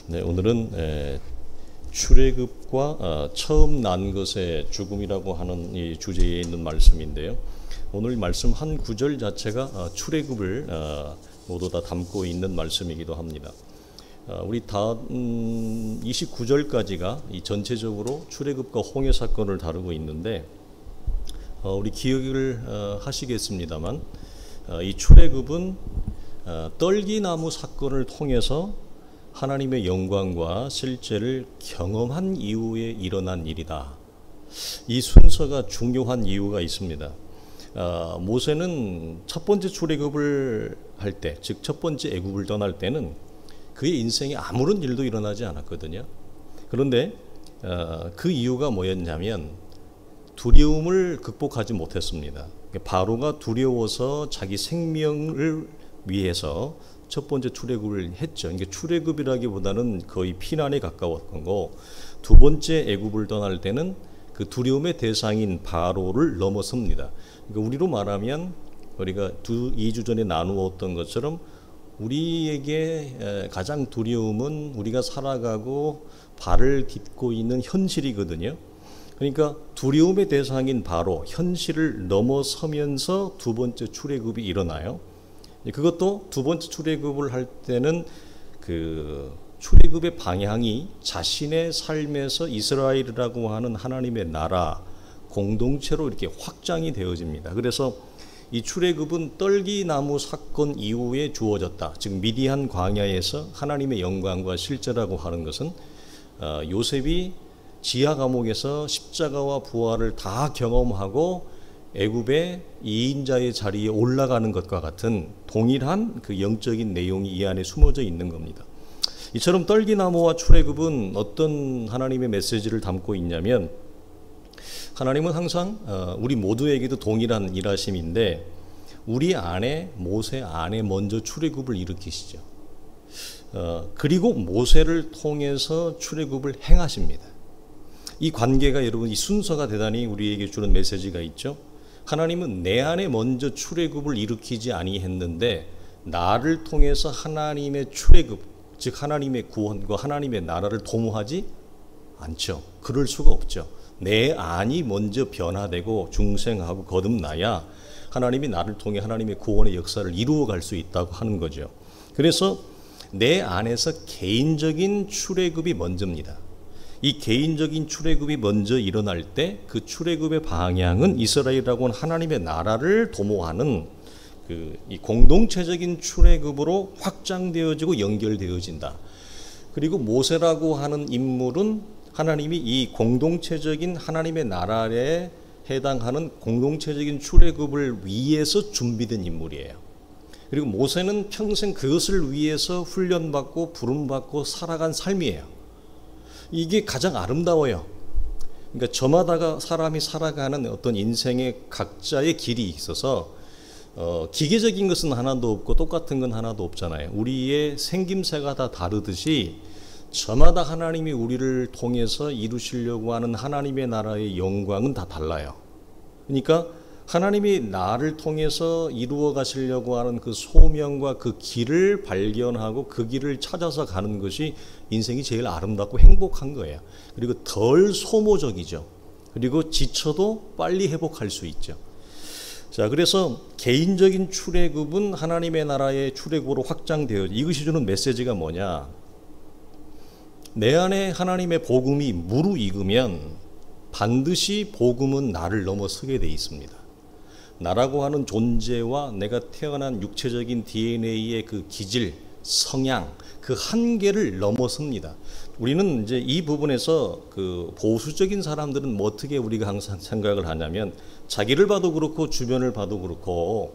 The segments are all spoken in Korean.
네, 오늘은 출애굽과 처음 난 것의 죽음이라고 하는 이 주제에 있는 말씀인데요. 오늘 말씀 한 구절 자체가 출애굽을 모두 다 담고 있는 말씀이기도 합니다. 우리 다 29절까지가 이 전체적으로 출애굽과 홍해 사건을 다루고 있는데 우리 기억을 하시겠습니다만 이 출애굽은 떨기나무 사건을 통해서 하나님의 영광과 실제를 경험한 이후에 일어난 일이다. 이 순서가 중요한 이유가 있습니다. 모세는 첫 번째 출애굽을 할 때, 즉 첫 번째 애굽을 떠날 때는 그의 인생에 아무런 일도 일어나지 않았거든요. 그런데 그 이유가 뭐였냐면 두려움을 극복하지 못했습니다. 바로가 두려워서 자기 생명을 위해서 첫 번째 출애굽을 했죠. 이게 출애굽이라기보다는 거의 피난에 가까웠던 거. 두 번째 애굽을 떠날 때는 그 두려움의 대상인 바로를 넘어섭니다. 그러니까 우리로 말하면 우리가 2주 전에 나누었던 것처럼 우리에게 가장 두려움은 우리가 살아가고 발을 딛고 있는 현실이거든요. 그러니까 두려움의 대상인 바로 현실을 넘어서면서 두 번째 출애굽이 일어나요. 그것도 두 번째 출애굽을 할 때는 그 출애굽의 방향이 자신의 삶에서 이스라엘이라고 하는 하나님의 나라 공동체로 이렇게 확장이 되어집니다. 그래서 이 출애굽은 떨기나무 사건 이후에 주어졌다. 즉 미디안 광야에서 하나님의 영광과 실제라고 하는 것은 요셉이 지하 감옥에서 십자가와 부활을 다 경험하고 애굽의 2인자의 자리에 올라가는 것과 같은 동일한 그 영적인 내용이 이 안에 숨어져 있는 겁니다. 이처럼 떨기나무와 출애굽은 어떤 하나님의 메시지를 담고 있냐면 하나님은 항상 우리 모두에게도 동일한 일하심인데 우리 안에 모세 안에 먼저 출애굽을 일으키시죠. 그리고 모세를 통해서 출애굽을 행하십니다. 이 관계가 여러분 이 순서가 대단히 우리에게 주는 메시지가 있죠. 하나님은 내 안에 먼저 출애굽을 일으키지 아니했는데 나를 통해서 하나님의 출애굽, 즉 하나님의 구원과 하나님의 나라를 도모하지 않죠. 그럴 수가 없죠. 내 안이 먼저 변화되고 중생하고 거듭나야 하나님이 나를 통해 하나님의 구원의 역사를 이루어갈 수 있다고 하는 거죠. 그래서 내 안에서 개인적인 출애굽이 먼저입니다. 이 개인적인 출애굽이 먼저 일어날 때 그 출애굽의 방향은 이스라엘이라고 하는 하나님의 나라를 도모하는 이 공동체적인 출애굽으로 확장되어지고 연결되어진다. 그리고 모세라고 하는 인물은 하나님이 이 공동체적인 하나님의 나라에 해당하는 공동체적인 출애굽을 위해서 준비된 인물이에요. 그리고 모세는 평생 그것을 위해서 훈련받고 부름받고 살아간 삶이에요. 이게 가장 아름다워요. 그러니까 저마다가 사람이 살아가는 어떤 인생의 각자의 길이 있어서 기계적인 것은 하나도 없고 똑같은 건 하나도 없잖아요. 우리의 생김새가 다 다르듯이 저마다 하나님이 우리를 통해서 이루시려고 하는 하나님의 나라의 영광은 다 달라요. 그러니까 하나님이 나를 통해서 이루어 가시려고 하는 그 소명과 그 길을 발견하고 그 길을 찾아서 가는 것이 인생이 제일 아름답고 행복한 거예요. 그리고 덜 소모적이죠. 그리고 지쳐도 빨리 회복할 수 있죠. 자, 그래서 개인적인 출애굽은 하나님의 나라의 출애굽으로 확장되어 이것이 주는 메시지가 뭐냐? 내 안에 하나님의 복음이 무르익으면 반드시 복음은 나를 넘어서게 돼 있습니다. 나라고 하는 존재와 내가 태어난 육체적인 DNA의 그 기질, 성향, 그 한계를 넘어섭니다. 우리는 이제 이 부분에서 그 보수적인 사람들은 뭐 어떻게 우리가 항상 생각을 하냐면 자기를 봐도 그렇고 주변을 봐도 그렇고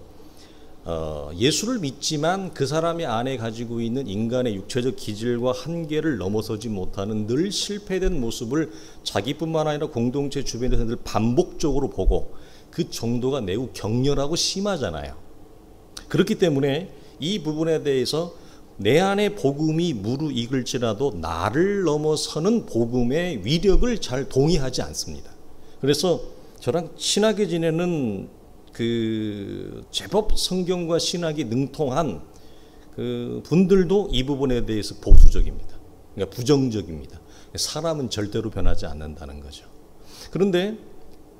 예수를 믿지만 그 사람의 안에 가지고 있는 인간의 육체적 기질과 한계를 넘어서지 못하는 늘 실패된 모습을 자기뿐만 아니라 공동체 주변의 사람들 반복적으로 보고 그 정도가 매우 격렬하고 심하잖아요. 그렇기 때문에 이 부분에 대해서 내 안에 복음이 무르익을지라도 나를 넘어서는 복음의 위력을 잘 동의하지 않습니다. 그래서 저랑 친하게 지내는 그 제법 성경과 신학이 능통한 그 분들도 이 부분에 대해서 보수적입니다. 그러니까 부정적입니다. 사람은 절대로 변하지 않는다는 거죠. 그런데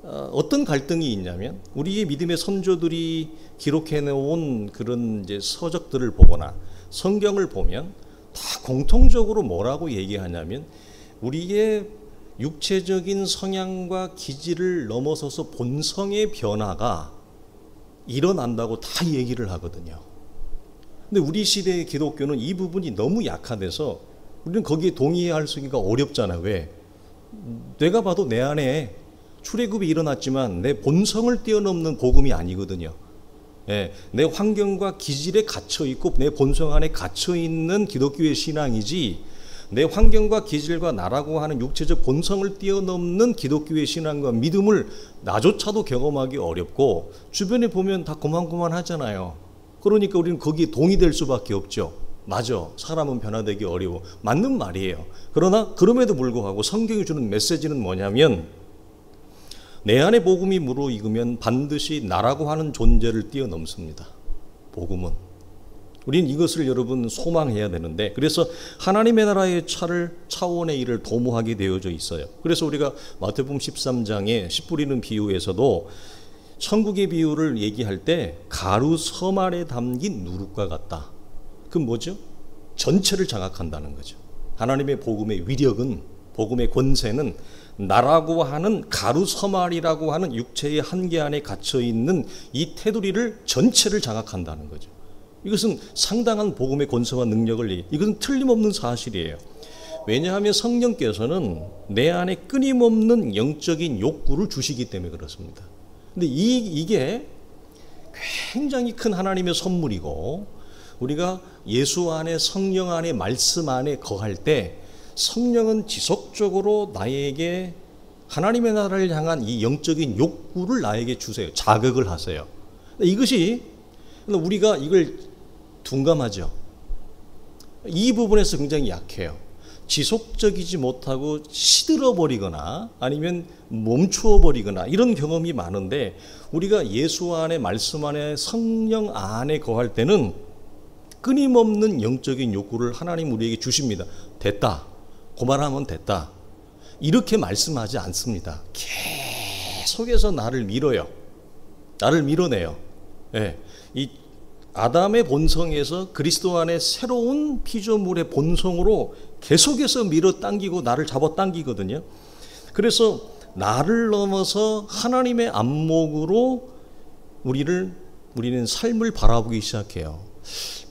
어떤 갈등이 있냐면 우리의 믿음의 선조들이 기록해 놓은 그런 이제 서적들을 보거나 성경을 보면 다 공통적으로 뭐라고 얘기하냐면 우리의 육체적인 성향과 기질을 넘어서서 본성의 변화가 일어난다고 다 얘기를 하거든요. 근데 우리 시대의 기독교는 이 부분이 너무 약화돼서 우리는 거기에 동의할 수가 어렵잖아요. 왜? 내가 봐도 내 안에 출애굽이 일어났지만 내 본성을 뛰어넘는 복음이 아니거든요. 예, 내 환경과 기질에 갇혀 있고 내 본성 안에 갇혀 있는 기독교의 신앙이지 내 환경과 기질과 나라고 하는 육체적 본성을 뛰어넘는 기독교의 신앙과 믿음을 나조차도 경험하기 어렵고 주변에 보면 다 고만고만하잖아요. 그러니까 우리는 거기에 동의될 수밖에 없죠. 맞아, 사람은 변화되기 어려워. 맞는 말이에요. 그러나 그럼에도 불구하고 성경이 주는 메시지는 뭐냐면 내 안에 복음이 무르익으면 반드시 나라고 하는 존재를 뛰어넘습니다. 복음은. 우리는 이것을 여러분 소망해야 되는데 그래서 하나님의 나라의 차원의 일을 도모하게 되어져 있어요. 그래서 우리가 마태복음 13장에 씨 뿌리는 비유에서도 천국의 비유를 얘기할 때 가루 섬 안에 담긴 누룩과 같다. 그건 뭐죠? 전체를 장악한다는 거죠. 하나님의 복음의 위력은 복음의 권세는 나라고 하는 가루 서말이라고 하는 육체의 한계 안에 갇혀 있는 이 테두리를 전체를 장악한다는 거죠. 이것은 상당한 복음의 권세와 능력을 이것은 틀림없는 사실이에요. 왜냐하면 성령께서는 내 안에 끊임없는 영적인 욕구를 주시기 때문에 그렇습니다. 근데 이게 굉장히 큰 하나님의 선물이고 우리가 예수 안에 성령 안에 말씀 안에 거할 때 성령은 지속적으로 나에게 하나님의 나라를 향한 이 영적인 욕구를 나에게 주세요. 자극을 하세요. 이것이 우리가 이걸 둔감하죠. 이 부분에서 굉장히 약해요. 지속적이지 못하고 시들어버리거나 아니면 멈추어버리거나 이런 경험이 많은데 우리가 예수 안에 말씀 안에 성령 안에 거할 때는 끊임없는 영적인 욕구를 하나님 우리에게 주십니다. 됐다. 그만하면 됐다. 이렇게 말씀하지 않습니다. 계속해서 나를 밀어요. 나를 밀어내요. 예. 이 아담의 본성에서 그리스도 안에 새로운 피조물의 본성으로 계속해서 밀어당기고 나를 잡아당기거든요. 그래서 나를 넘어서 하나님의 안목으로 우리는 삶을 바라보기 시작해요.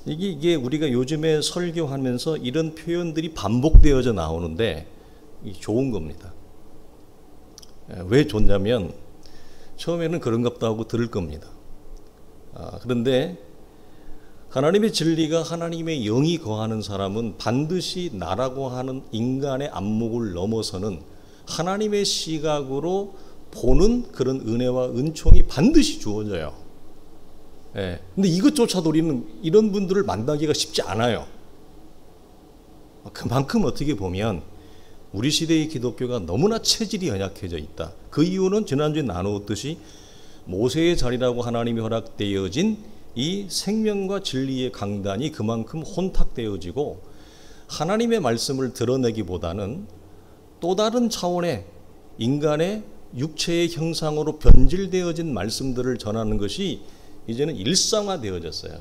이게 우리가 요즘에 설교하면서 이런 표현들이 반복되어져 나오는데 좋은 겁니다. 왜 좋냐면 처음에는 그런갑다 하고 들을 겁니다. 그런데 하나님의 진리가 하나님의 영이 거하는 사람은 반드시 나라고 하는 인간의 안목을 넘어서는 하나님의 시각으로 보는 그런 은혜와 은총이 반드시 주어져요. 예. 근데 이것조차도 우리는 이런 분들을 만나기가 쉽지 않아요. 그만큼 어떻게 보면 우리 시대의 기독교가 너무나 체질이 연약해져 있다. 그 이유는 지난주에 나누었듯이 모세의 자리라고 하나님이 허락되어진 이 생명과 진리의 강단이 그만큼 혼탁되어지고 하나님의 말씀을 드러내기보다는 또 다른 차원의 인간의 육체의 형상으로 변질되어진 말씀들을 전하는 것이 이제는 일상화되어졌어요.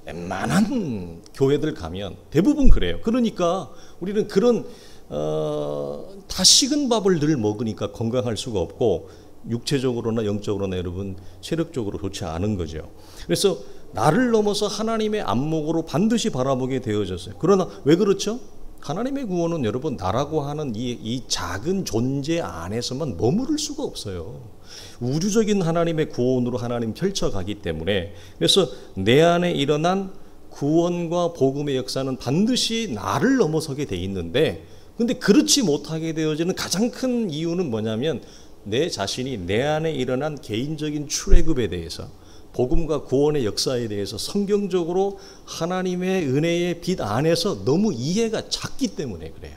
웬만한 교회들 가면 대부분 그래요. 그러니까 우리는 그런 다 식은 밥을 늘 먹으니까 건강할 수가 없고 육체적으로나 영적으로나 여러분 체력적으로 좋지 않은 거죠. 그래서 나를 넘어서 하나님의 안목으로 반드시 바라보게 되어졌어요. 그러나 왜 그렇죠? 하나님의 구원은 여러분 나라고 하는 이 작은 존재 안에서만 머무를 수가 없어요. 우주적인 하나님의 구원으로 하나님 펼쳐가기 때문에 그래서 내 안에 일어난 구원과 복음의 역사는 반드시 나를 넘어서게 돼 있는데 근데 그렇지 못하게 되어지는 가장 큰 이유는 뭐냐면 내 자신이 내 안에 일어난 개인적인 출애굽에 대해서 복음과 구원의 역사에 대해서 성경적으로 하나님의 은혜의 빛 안에서 너무 이해가 작기 때문에 그래요.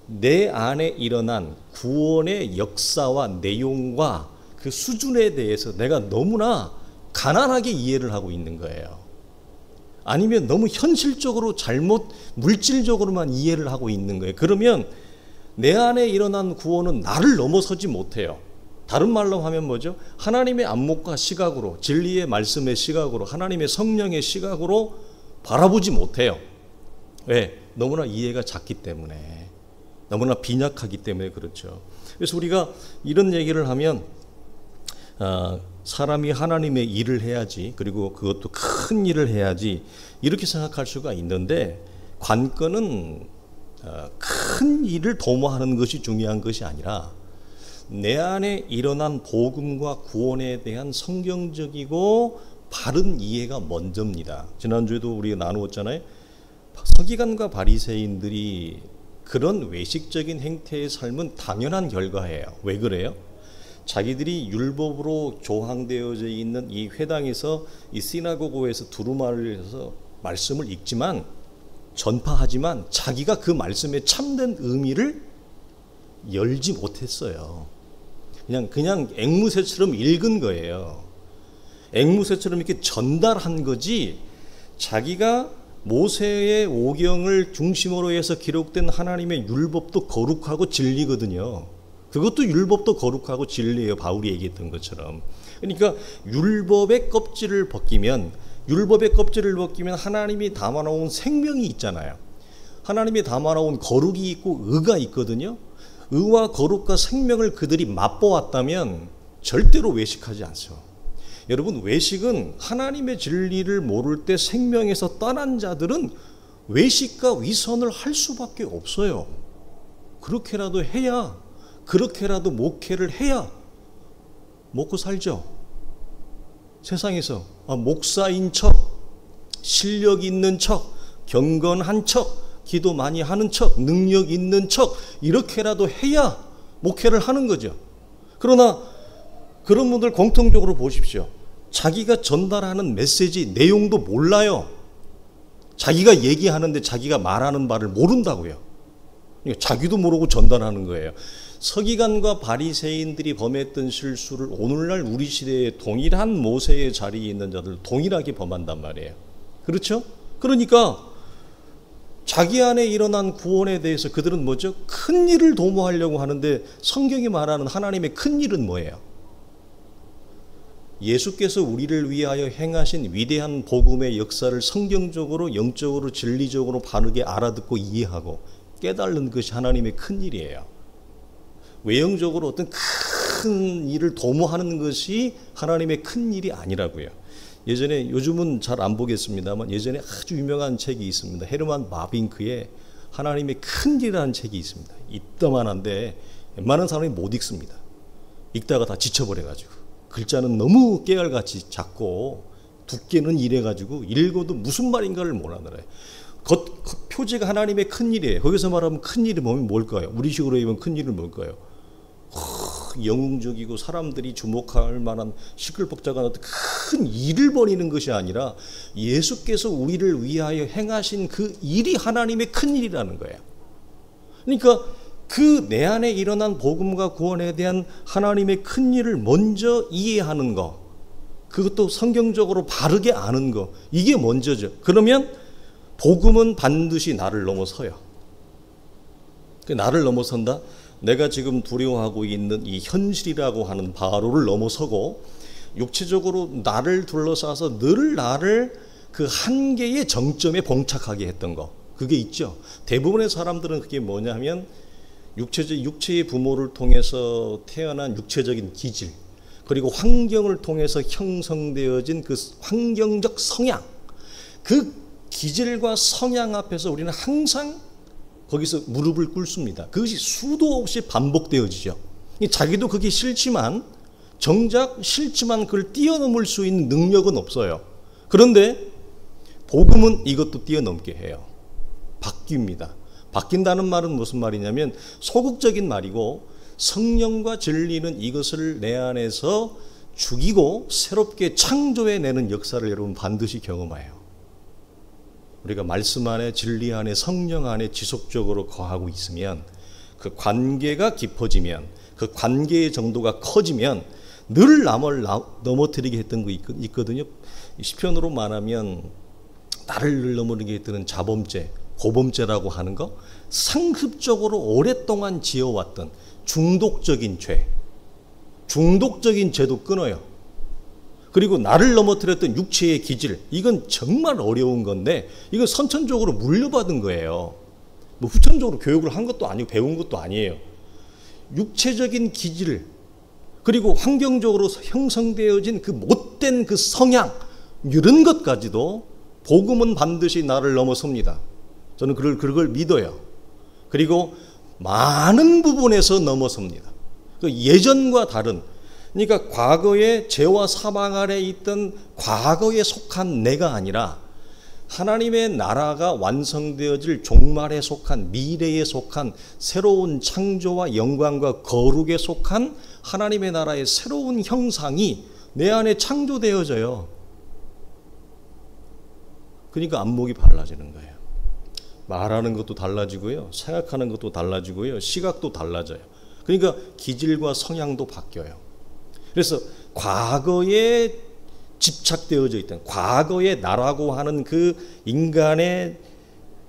내 안에 일어난 구원의 역사와 내용과 그 수준에 대해서 내가 너무나 가난하게 이해를 하고 있는 거예요. 아니면 너무 현실적으로 잘못 물질적으로만 이해를 하고 있는 거예요. 그러면 내 안에 일어난 구원은 나를 넘어서지 못해요. 다른 말로 하면 뭐죠? 하나님의 안목과 시각으로, 진리의 말씀의 시각으로, 하나님의 성령의 시각으로 바라보지 못해요. 왜? 너무나 이해가 작기 때문에, 너무나 빈약하기 때문에 그렇죠. 그래서 우리가 이런 얘기를 하면 사람이 하나님의 일을 해야지, 그리고 그것도 큰 일을 해야지, 이렇게 생각할 수가 있는데, 관건은 큰 일을 도모하는 것이 중요한 것이 아니라 내 안에 일어난 복음과 구원에 대한 성경적이고 바른 이해가 먼저입니다. 지난주에도 우리가 나누었잖아요. 서기관과 바리새인들이 그런 외식적인 행태의 삶은 당연한 결과예요. 왜 그래요? 자기들이 율법으로 조항되어져 있는 이 회당에서, 이 시나고고에서 두루마리를 해서 말씀을 읽지만, 전파하지만 자기가 그 말씀의 참된 의미를 열지 못했어요. 그냥 앵무새처럼 읽은 거예요. 앵무새처럼 이렇게 전달한 거지, 자기가 모세의 오경을 중심으로 해서 기록된 하나님의 율법도 거룩하고 진리거든요. 그것도 율법도 거룩하고 진리예요. 바울이 얘기했던 것처럼. 그러니까 율법의 껍질을 벗기면 하나님이 담아놓은 생명이 있잖아요. 하나님이 담아놓은 거룩이 있고 의가 있거든요. 의와 거룩과 생명을 그들이 맛보았다면 절대로 외식하지 않죠. 여러분, 외식은 하나님의 진리를 모를 때 생명에서 떠난 자들은 외식과 위선을 할 수밖에 없어요. 그렇게라도 해야, 그렇게라도 목회를 해야 먹고 살죠. 세상에서 목사인 척, 실력 있는 척, 경건한 척, 기도 많이 하는 척, 능력 있는 척, 이렇게라도 해야 목회를 하는 거죠. 그러나 그런 분들 공통적으로 보십시오. 자기가 전달하는 메시지 내용도 몰라요. 자기가 얘기하는데 자기가 말하는 바를 모른다고요. 자기도 모르고 전달하는 거예요. 서기관과 바리새인들이 범했던 실수를 오늘날 우리 시대에 동일한 모세의 자리에 있는 자들 동일하게 범한단 말이에요. 그렇죠? 그러니까 자기 안에 일어난 구원에 대해서 그들은 뭐죠? 큰 일을 도모하려고 하는데, 성경이 말하는 하나님의 큰 일은 뭐예요? 예수께서 우리를 위하여 행하신 위대한 복음의 역사를 성경적으로, 영적으로, 진리적으로 바르게 알아듣고 이해하고 깨달는 것이 하나님의 큰 일이에요. 외형적으로 어떤 큰 일을 도모하는 것이 하나님의 큰 일이 아니라고요. 예전에, 요즘은 잘 안 보겠습니다만, 예전에 아주 유명한 책이 있습니다. 헤르만 바빙크의 하나님의 큰 일이라는 책이 있습니다. 이따만한데 웬만한 사람이 못 읽습니다. 읽다가 다 지쳐버려가지고. 글자는 너무 깨알같이 작고 두께는 이래가지고 읽어도 무슨 말인가를 못 알아들어요. 표지가 하나님의 큰 일이에요. 거기서 말하면 큰 일이 뭘까요? 우리식으로 얘기하면 큰 일은 뭘까요? 영웅적이고 사람들이 주목할 만한 시끌벅적한 어떤 큰 일을 벌이는 것이 아니라 예수께서 우리를 위하여 행하신 그 일이 하나님의 큰 일이라는 거예요. 그러니까 그 내 안에 일어난 복음과 구원에 대한 하나님의 큰 일을 먼저 이해하는 거, 그것도 성경적으로 바르게 아는 거, 이게 먼저죠. 그러면 복음은 반드시 나를 넘어서요. 나를 넘어선다? 내가 지금 두려워하고 있는 이 현실이라고 하는 바로를 넘어서고, 육체적으로 나를 둘러싸서 늘 나를 그 한계의 정점에 봉착하게 했던 거, 그게 있죠. 대부분의 사람들은 그게 뭐냐면 육체의 부모를 통해서 태어난 육체적인 기질, 그리고 환경을 통해서 형성되어진 그 환경적 성향, 그 기질과 성향 앞에서 우리는 항상 거기서 무릎을 꿇습니다. 그것이 수도 없이 반복되어지죠. 자기도 그게 싫지만, 정작 싫지만 그걸 뛰어넘을 수 있는 능력은 없어요. 그런데 복음은 이것도 뛰어넘게 해요. 바뀝니다. 바뀐다는 말은 무슨 말이냐면 소극적인 말이고, 성령과 진리는 이것을 내 안에서 죽이고 새롭게 창조해내는 역사를 여러분 반드시 경험해요. 우리가 말씀 안에, 진리 안에, 성령 안에 지속적으로 거하고 있으면, 그 관계가 깊어지면, 그 관계의 정도가 커지면 늘 남을 넘어뜨리게 했던 거 있거든요. 시편으로 말하면 나를 넘어르게 드는 자범죄, 고범죄라고 하는 거, 상습적으로 오랫동안 지어왔던 중독적인 죄도 끊어요. 그리고 나를 넘어뜨렸던 육체의 기질, 이건 정말 어려운 건데 이건 선천적으로 물려받은 거예요. 뭐 후천적으로 교육을 한 것도 아니고 배운 것도 아니에요. 육체적인 기질, 그리고 환경적으로 형성되어진 그 못된 그 성향, 이런 것까지도 복음은 반드시 나를 넘어섭니다. 저는 그걸 믿어요. 그리고 많은 부분에서 넘어섭니다. 예전과 다른, 그러니까 과거의 죄와 사망 아래 있던 과거에 속한 내가 아니라 하나님의 나라가 완성되어질 종말에 속한, 미래에 속한 새로운 창조와 영광과 거룩에 속한 하나님의 나라의 새로운 형상이 내 안에 창조되어져요. 그러니까 안목이 달라지는 거예요. 말하는 것도 달라지고요, 생각하는 것도 달라지고요, 시각도 달라져요. 그러니까 기질과 성향도 바뀌어요. 그래서 과거에 집착되어져 있던, 과거의 나라고 하는 그 인간의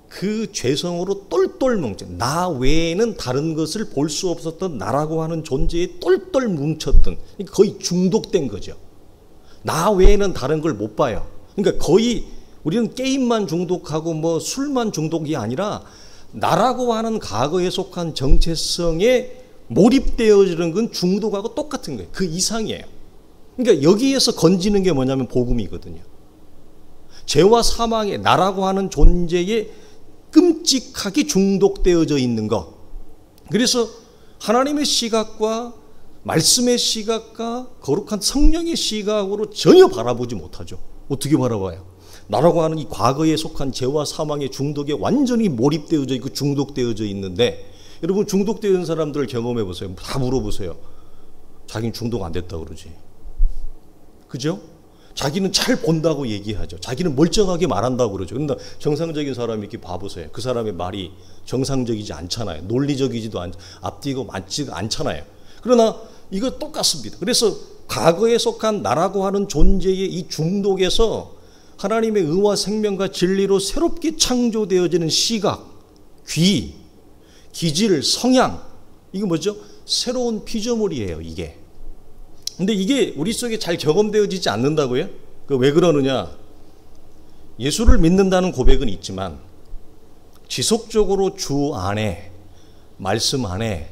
그 죄성으로 똘똘 뭉쳐, 나 외에는 다른 것을 볼 수 없었던 나라고 하는 존재에 똘똘 뭉쳤던, 거의 중독된 거죠. 나 외에는 다른 걸 못 봐요. 그러니까 거의 우리는 게임만 중독하고 뭐 술만 중독이 아니라 나라고 하는 과거에 속한 정체성에 몰입되어지는 건 중독하고 똑같은 거예요. 그 이상이에요. 그러니까 여기에서 건지는 게 뭐냐면 복음이거든요. 죄와 사망의 나라고 하는 존재에 끔찍하게 중독되어져 있는 것. 그래서 하나님의 시각과 말씀의 시각과 거룩한 성령의 시각으로 전혀 바라보지 못하죠. 어떻게 바라봐요? 나라고 하는 이 과거에 속한 죄와 사망의 중독에 완전히 몰입되어져 있고 중독되어져 있는데, 여러분 중독되어 있는 사람들을 경험해 보세요. 다 물어보세요. 자기는 중독 안 됐다고 그러지. 그죠? 자기는 잘 본다고 얘기하죠. 자기는 멀쩡하게 말한다고 그러죠. 그런데 정상적인 사람이 이렇게 봐보세요. 그 사람의 말이 정상적이지 않잖아요. 논리적이지도 앞뒤고 맞지가 않잖아요. 그러나 이거 똑같습니다. 그래서 과거에 속한 나라고 하는 존재의 이 중독에서 하나님의 의와 생명과 진리로 새롭게 창조되어지는 시각, 귀, 기질, 성향, 이게 뭐죠? 새로운 피조물이에요, 이게. 근데 이게 우리 속에 잘 경험되어지지 않는다고요? 왜 그러느냐? 예수를 믿는다는 고백은 있지만 지속적으로 주 안에, 말씀 안에,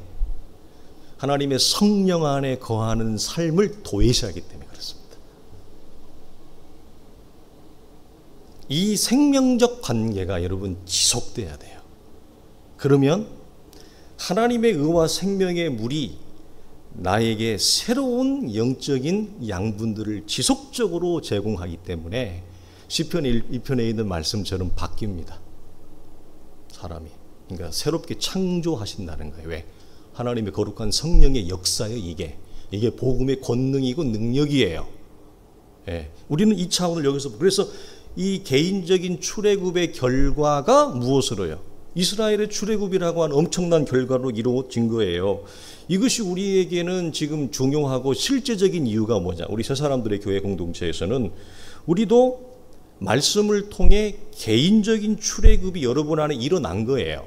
하나님의 성령 안에 거하는 삶을 도외시하기 때문에 그렇습니다. 이 생명적 관계가 여러분 지속돼야 돼요. 그러면 하나님의 의와 생명의 물이 나에게 새로운 영적인 양분들을 지속적으로 제공하기 때문에 시편 1편에 있는 말씀처럼 바뀝니다. 사람이. 그러니까 새롭게 창조하신다는 거예요. 왜? 하나님의 거룩한 성령의 역사예요. 이게 복음의 권능이고 능력이에요. 예. 우리는 이 차원을 여기서, 그래서 이 개인적인 출애굽의 결과가 무엇으로요? 이스라엘의 출애굽이라고 하는 엄청난 결과로 이루어진 거예요. 이것이 우리에게는 지금 중요하고 실제적인 이유가 뭐냐? 우리 새 사람들의 교회 공동체에서는 우리도 말씀을 통해 개인적인 출애굽이 여러분 안에 일어난 거예요.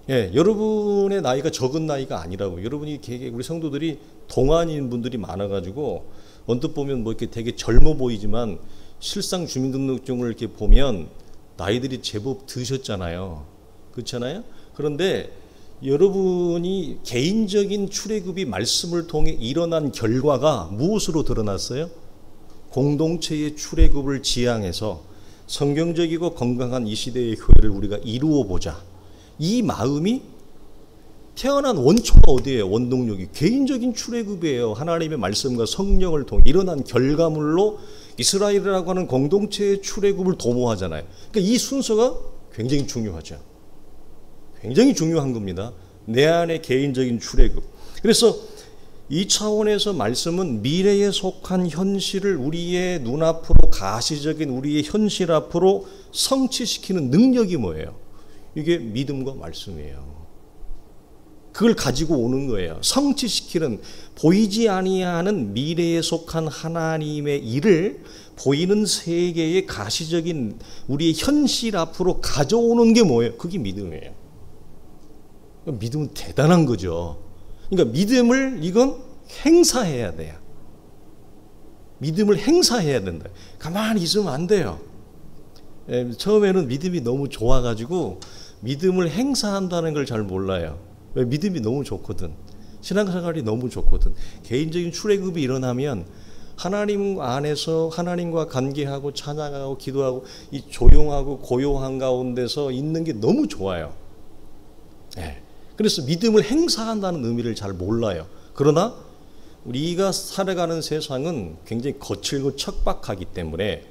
예, 여러분의 나이가 적은 나이가 아니라고. 여러분이 우리 성도들이 동안인 분들이 많아가지고 언뜻 보면 뭐 이렇게 되게 젊어 보이지만 실상 주민등록증을 이렇게 보면 나이들이 제법 드셨잖아요. 그렇잖아요? 그런데 여러분이 개인적인 출애굽이 말씀을 통해 일어난 결과가 무엇으로 드러났어요? 공동체의 출애굽을 지향해서 성경적이고 건강한 이 시대의 교회를 우리가 이루어 보자. 이 마음이 태어난 원초가 어디예요? 원동력이 개인적인 출애굽이에요. 하나님의 말씀과 성령을 통해 일어난 결과물로 이스라엘이라고 하는 공동체의 출애굽을 도모하잖아요. 그러니까 이 순서가 굉장히 중요하죠. 굉장히 중요한 겁니다. 내 안의 개인적인 출애굽. 그래서 이 차원에서 말씀은 미래에 속한 현실을 우리의 눈앞으로, 가시적인 우리의 현실 앞으로 성취시키는 능력이 뭐예요? 이게 믿음과 말씀이에요. 그걸 가지고 오는 거예요. 성취시키는, 보이지 아니하는 미래에 속한 하나님의 일을 보이는 세계의 가시적인 우리의 현실 앞으로 가져오는 게 뭐예요? 그게 믿음이에요. 믿음은 대단한 거죠. 그러니까 믿음을 이건 행사해야 돼요. 믿음을 행사해야 된다. 가만히 있으면 안 돼요. 처음에는 믿음이 너무 좋아가지고 믿음을 행사한다는 걸 잘 몰라요. 왜? 믿음이 너무 좋거든. 신앙생활이 너무 좋거든. 개인적인 출애굽이 일어나면 하나님 안에서 하나님과 관계하고 찬양하고 기도하고 이 조용하고 고요한 가운데서 있는 게 너무 좋아요. 그래서 믿음을 행사한다는 의미를 잘 몰라요. 그러나 우리가 살아가는 세상은 굉장히 거칠고 척박하기 때문에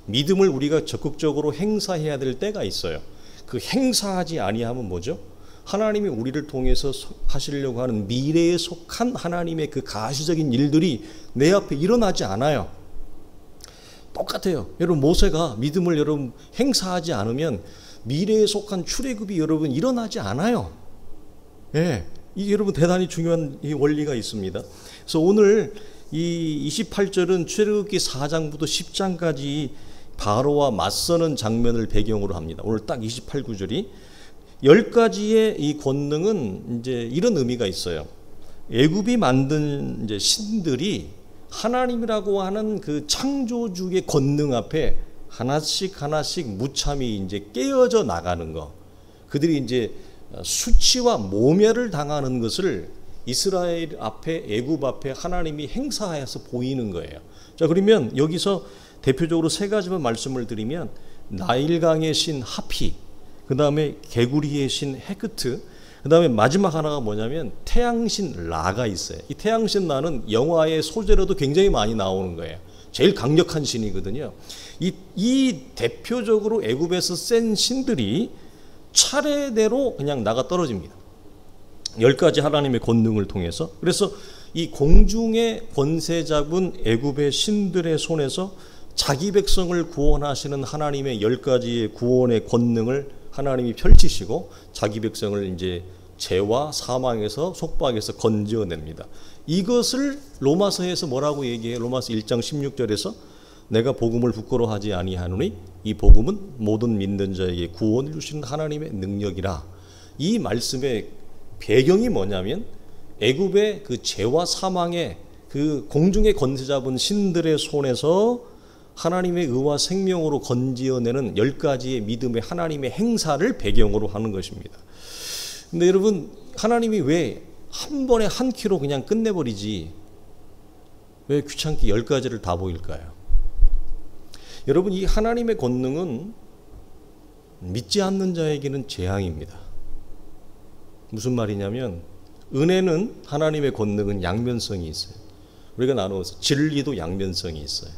믿음을 우리가 적극적으로 행사해야 될 때가 있어요. 그 행사하지 아니하면 뭐죠? 하나님이 우리를 통해서 하시려고 하는 미래에 속한 하나님의 그 가시적인 일들이 내 앞에 일어나지 않아요. 똑같아요. 여러분 모세가 믿음을 여러분 행사하지 않으면 미래에 속한 출애굽이 여러분 일어나지 않아요. 이 여러분 대단히 중요한 이 원리가 있습니다. 그래서 오늘 이 28절은 출애굽기 4장부터 10장까지 바로와 맞서는 장면을 배경으로 합니다. 오늘 딱 28구절이 10가지의 이 권능은 이제 이런 의미가 있어요. 애굽이 만든 이제 신들이 하나님이라고 하는 그 창조주의 권능 앞에 하나씩 하나씩 무참히 이제 깨어져 나가는 거. 그들이 이제 수치와 모멸을 당하는 것을 이스라엘 앞에 애굽 앞에 하나님이 행사하여서 보이는 거예요. 자, 그러면 여기서 대표적으로 세 가지만 말씀을 드리면 나일강의 신 하피, 그 다음에 개구리의 신 헤크트, 그 다음에 마지막 하나가 뭐냐면 태양신 라가 있어요. 이 태양신 라는 영화의 소재로도 굉장히 많이 나오는 거예요. 제일 강력한 신이거든요. 이 대표적으로 애굽에서 센 신들이 차례대로 그냥 나가 떨어집니다. 10가지 하나님의 권능을 통해서. 그래서 이 공중의 권세 잡은 애굽의 신들의 손에서 자기 백성을 구원하시는 하나님의 10가지의 구원의 권능을 하나님이 펼치시고 자기 백성을 이제 죄와 사망에서 속박에서 건져냅니다. 이것을 로마서에서 뭐라고 얘기해요? 로마서 1장 16절에서 내가 복음을 부끄러워하지 아니하노니 이 복음은 모든 믿는 자에게 구원을 주시는 하나님의 능력이라. 이 말씀의 배경이 뭐냐면 애굽의 그 죄와 사망의 그 공중의 권세 잡은 신들의 손에서 하나님의 의와 생명으로 건지어내는 10가지의 믿음의 하나님의 행사를 배경으로 하는 것입니다. 근데 여러분 하나님이 왜 한 번에 한 키로 그냥 끝내버리지 왜 귀찮게 10가지를 다 보일까요? 여러분 이 하나님의 권능은 믿지 않는 자에게는 재앙입니다. 무슨 말이냐면 은혜는 하나님의 권능은 양면성이 있어요. 우리가 나누어서 진리도 양면성이 있어요.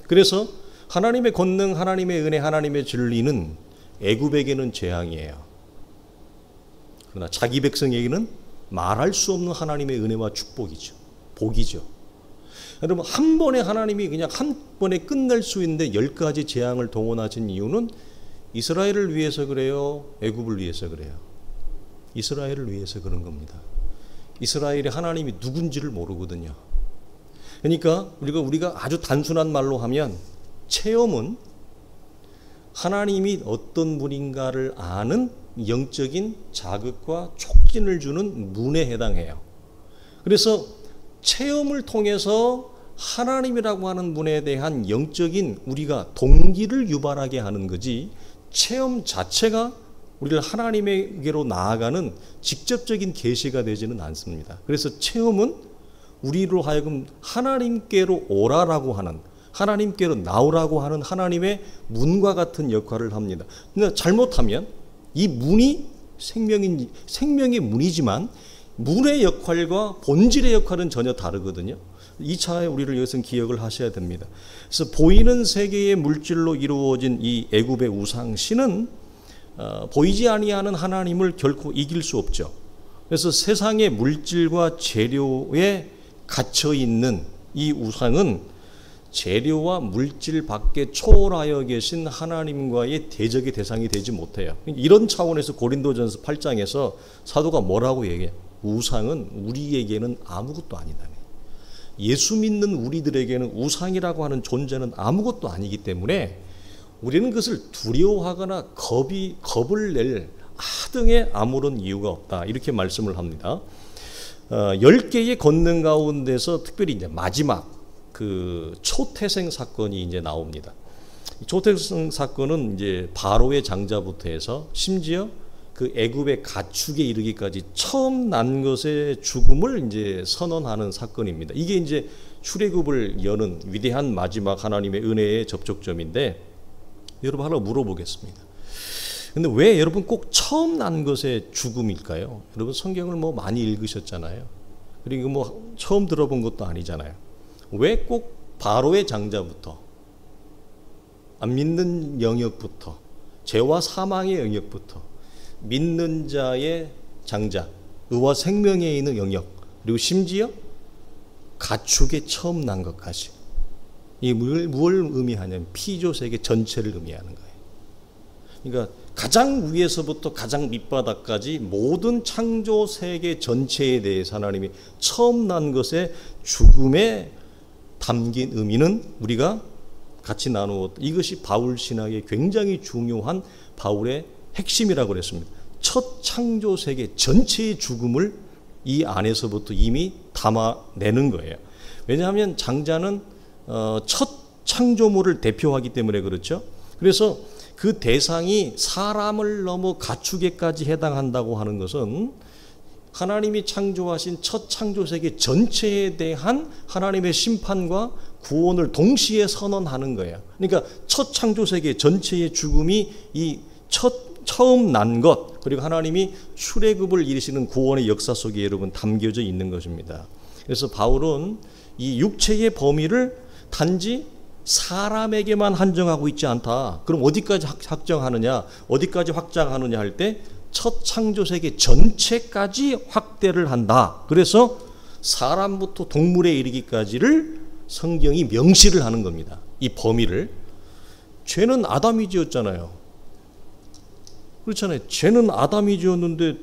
그래서 하나님의 권능, 하나님의 은혜, 하나님의 진리는 애굽에게는 재앙이에요. 그러나 자기 백성에게는 말할 수 없는 하나님의 은혜와 축복이죠. 복이죠. 여러분 한 번에 하나님이 그냥 한 번에 끝낼 수 있는데 10가지 재앙을 동원하신 이유는 이스라엘을 위해서 그래요? 애굽을 위해서 그래요? 이스라엘을 위해서 그런 겁니다. 이스라엘이 하나님이 누군지를 모르거든요. 그러니까 우리가 아주 단순한 말로 하면 체험은 하나님이 어떤 분인가를 아는 영적인 자극과 촉진을 주는 문에 해당해요. 그래서 체험을 통해서 하나님이라고 하는 분에 대한 영적인 우리가 동기를 유발하게 하는 거지 체험 자체가 우리를 하나님에게로 나아가는 직접적인 계시가 되지는 않습니다. 그래서 체험은 우리로 하여금 하나님께로 오라라고 하는 하나님께로 나오라고 하는 하나님의 문과 같은 역할을 합니다. 그러니까 잘못하면 이 문이 생명의 문이지만 문의 역할과 본질의 역할은 전혀 다르거든요. 이 차에 우리를 여기서 기억을 하셔야 됩니다. 그래서 보이는 세계의 물질로 이루어진 이 애굽의 우상신은 보이지 아니하는 하나님을 결코 이길 수 없죠. 그래서 세상의 물질과 재료에 갇혀 있는 이 우상은 재료와 물질 밖에 초월하여 계신 하나님과의 대적의 대상이 되지 못해요. 이런 차원에서 고린도전서 8장에서 사도가 뭐라고 얘기해요? 우상은 우리에게는 아무것도 아니다. 예수 믿는 우리들에게는 우상이라고 하는 존재는 아무것도 아니기 때문에 우리는 그것을 두려워하거나 겁을 낼 하등의 아무런 이유가 없다. 이렇게 말씀을 합니다. 10개의 권능 가운데서 특별히 이제 마지막 그 초태생 사건이 이제 나옵니다. 초태생 사건은 이제 바로의 장자부터 해서 심지어 그 애굽의 가축에 이르기까지 처음 난 것의 죽음을 이제 선언하는 사건입니다. 이게 이제 출애굽을 여는 위대한 마지막 하나님의 은혜의 접촉점인데, 여러분 하나 물어보겠습니다. 근데 왜 여러분 꼭 처음 난 것의 죽음일까요? 여러분 성경을 뭐 많이 읽으셨잖아요. 그리고 뭐 처음 들어본 것도 아니잖아요. 왜 꼭 바로의 장자부터, 안 믿는 영역부터, 죄와 사망의 영역부터, 믿는 자의 장자, 의와 생명에 있는 영역, 그리고 심지어 가축에 처음 난 것까지, 이게 뭘 의미하냐면 피조 세계 전체를 의미하는 거예요. 그러니까 가장 위에서부터 가장 밑바닥까지 모든 창조 세계 전체에 대해서 하나님이 처음 난 것의 죽음에 담긴 의미는 우리가 같이 나누었다. 이것이 바울 신학의 굉장히 중요한 바울의 핵심이라고 그랬습니다. 첫 창조 세계 전체의 죽음을 이 안에서부터 이미 담아내는 거예요. 왜냐하면 장자는 첫 창조물을 대표하기 때문에 그렇죠. 그래서 그 대상이 사람을 넘어 가축에까지 해당한다고 하는 것은 하나님이 창조하신 첫 창조세계 전체에 대한 하나님의 심판과 구원을 동시에 선언하는 거예요. 그러니까 첫 창조세계 전체의 죽음이 이 처음 난 것, 그리고 하나님이 출애굽을 이루시는 구원의 역사 속에 여러분 담겨져 있는 것입니다. 그래서 바울은 이 육체의 범위를 단지 사람에게만 한정하고 있지 않다. 그럼 어디까지 확정하느냐, 어디까지 확장하느냐 할 때 첫 창조세계 전체까지 확대를 한다. 그래서 사람부터 동물에 이르기까지를 성경이 명시를 하는 겁니다. 이 범위를. 죄는 아담이 지었잖아요. 그렇잖아요. 죄는 아담이 지었는데